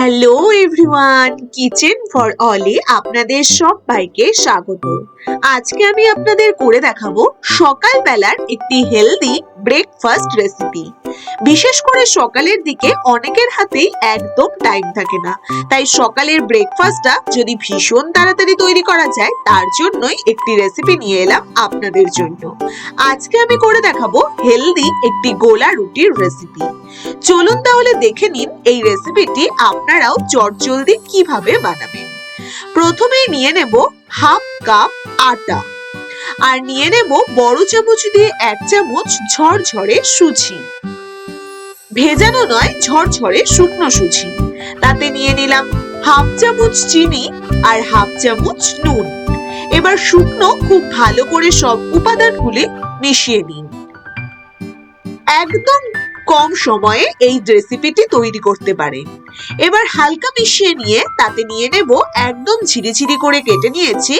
Hello everyone, kitchen for অলে আপনাদের সবাইকে স্বাগত। আজকে আমি আপনাদের করে দেখাবো সকালবেলার একটি হেলদি ব্রেকফাস্ট রেসিপি। বিশেষ করে সকালের দিকে অনেকের হাতেই একদম টাইম থাকে না, তাই সকালের ব্রেকফাস্টটা যদি ভীষণ তাড়াতাড়ি তৈরি করা যায় তার জন্যই একটি রেসিপি নিয়ে এলাম আপনাদের জন্য। আজকে আমি করে দেখাবো হেলদি একটি গোলা রুটির রেসিপি। চলুন তাহলে দেখে নিন এই রেসিপিটি আপনারাও চটজলদি কিভাবে বানাবেন। প্রথমেই নিয়ে নেব হাফ কাপ আটা, আর নিয়ে নেব বড় চামচ দিয়ে 1 চামচ ঝরঝরে সুজি, ভেজানো নয় ঝরঝরে শুকনো সুজি। তাতে নিয়ে নিলাম হাফ চামচ চিনি আর হাফ চামচ নুন। এবার শুকনো খুব ভালো করে সব উপাদানগুলি মিশিয়ে নিন। একদম কম সময়ে এই রেসিপিটি তৈরি করতে পারেন। এবার হালকা মিশিয়ে নিয়ে তাতে নিয়ে নেব একদম ঝিরিঝিরি করে কেটে নিয়েছি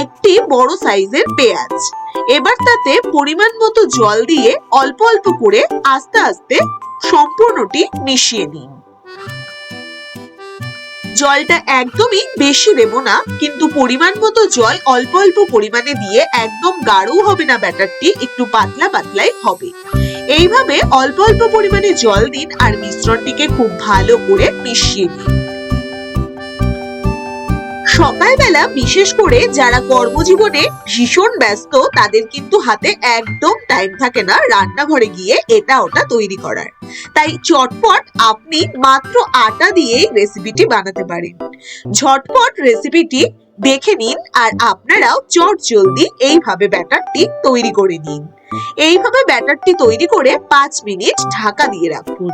একটি বড় সাইজের পেঁয়াজ। এবার তাতে পরিমাণ মতো জল দিয়ে অল্প অল্প করে আস্তে আস্তে সম্পূর্ণটি মিশিয়ে নিন। জলটা একদমই বেশি দেব না, কিন্তু পরিমাণ মতো জল অল্প অল্প পরিমাণে দিয়ে একদম গাঢ়ও হবে না ব্যাটারটি, একটু পাতলা পাতলাই হবে। এইভাবে অল্প অল্প পরিমাণে জল দিন আর মিশ্রণটিকে খুব ভালো করে মিশিয়ে নিন। সকালবেলা বিশেষ করে যারা কর্মজীবনে ভীষণ ব্যস্ত তাদের কিন্তু হাতে একদম টাইম থাকে না রান্নাঘরে গিয়ে এটা ওটা তৈরি করার, তাই চটপট আপনি মাত্র আটা দিয়েই রেসিপিটি বানাতে পারেন। ঝটপট রেসিপিটি দেখে নিন আর আপনারাও চটজলদি এইভাবে ব্যাটারটি তৈরি করে নিন। এইভাবে ব্যাটারটি তৈরি করে 5 মিনিট ঢাকা দিয়ে রাখুন।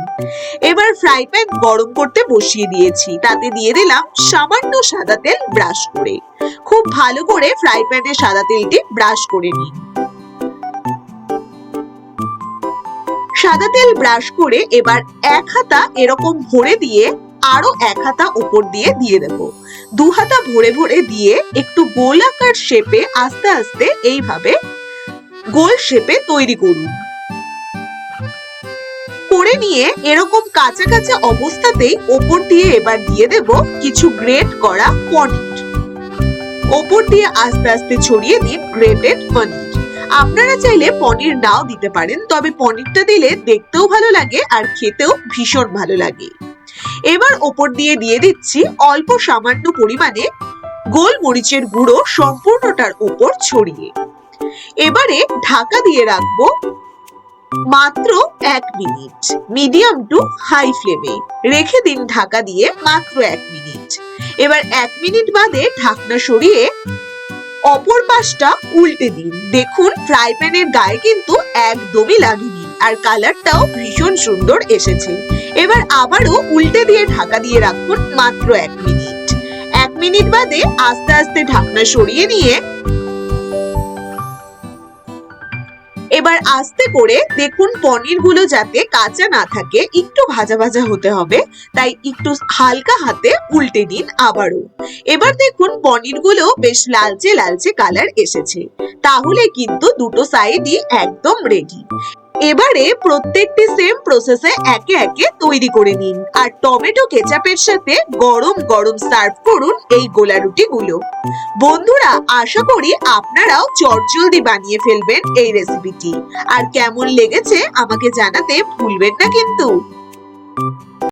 এবার ফ্রাই প্যান গরম করতে বসিয়ে দিয়েছি, তাতে দিয়ে দিলাম সামান্য সাদা তেল ব্রাশ করে। খুব ভালো করে ফ্রাই প্যানে সাদা তেলটি ব্রাশ করে নিন। সাদা তেল ব্রাশ করে এবার 1 হাতা এরকম ভরে দিয়ে আরো 1 হাতা উপর দিয়ে দেব। 2 হাতা ভরে ভরে দিয়ে একটু গোলাকার শেপে আস্তে আস্তে এইভাবে গোল শেপে তৈরি করুন। করে নিয়ে এরকম কাঁচা কাঁচা অবস্থাতেই ওপর দিয়ে এবার দিয়ে দেব কিছু গ্রেট করা পনির। ওপর দিয়ে আস্তে আস্তে ছড়িয়ে দিন গ্রেটেড পনির। আপনারা চাইলে পনির নাও দিতে পারেন, তবে পনিরটা দিলে দেখতেও ভালো লাগে আর খেতেও ভীষণ ভালো লাগে। এবার ওপর দিয়ে দিচ্ছি অল্প সামান্য পরিমাণে গোলমরিচের গুঁড়ো সম্পূর্ণটার উপর ছড়িয়ে। এবারে ঢাকা দিয়ে রাখবো মাত্র 1 মিনিট। মিডিয়াম টু হাই ফ্লেমে রেখে দিন ঢাকা দিয়ে মাত্র 1 মিনিট। এবার 1 মিনিট বাদে ঢাকনা সরিয়ে অপর পাশটা উল্টে দিন। দেখুন ফ্রাই প্যানের গায়ে কিন্তু একদমই লাগেনি আর কালারটাও ভীষণ সুন্দর এসেছে। এবার আবারও উল্টে দিয়ে ঢাকা দিয়ে রাখুন মাত্র 1 মিনিট। 1 মিনিট বাদে আস্তে আস্তে ঢাকনা সরিয়ে নিয়ে এবার আস্তে করে দেখুন পনির গুলো যাতে কাঁচা না থাকে, একটু ভাজা ভাজা হতে হবে, তাই একটু হালকা হাতে উল্টে দিন আবারও। এবার দেখুন পনির গুলো বেশ লালচে লালচে কালার এসেছে, তাহলে কিন্তু দুটো সাইডই একদম রেডি। এবারে প্রত্যেকটি সেম প্রসেসে একে একে তৈরি করে নিন আর টমেটো কেচাপের সাথে গরম গরম সার্ভ করুন এই গোলা রুটি গুলো। বন্ধুরা, আশা করি আপনারাও চটজলদি বানিয়ে ফেলবেন এই রেসিপিটি। আর কেমন লেগেছে আমাকে জানাতে ভুলবেন না কিন্তু।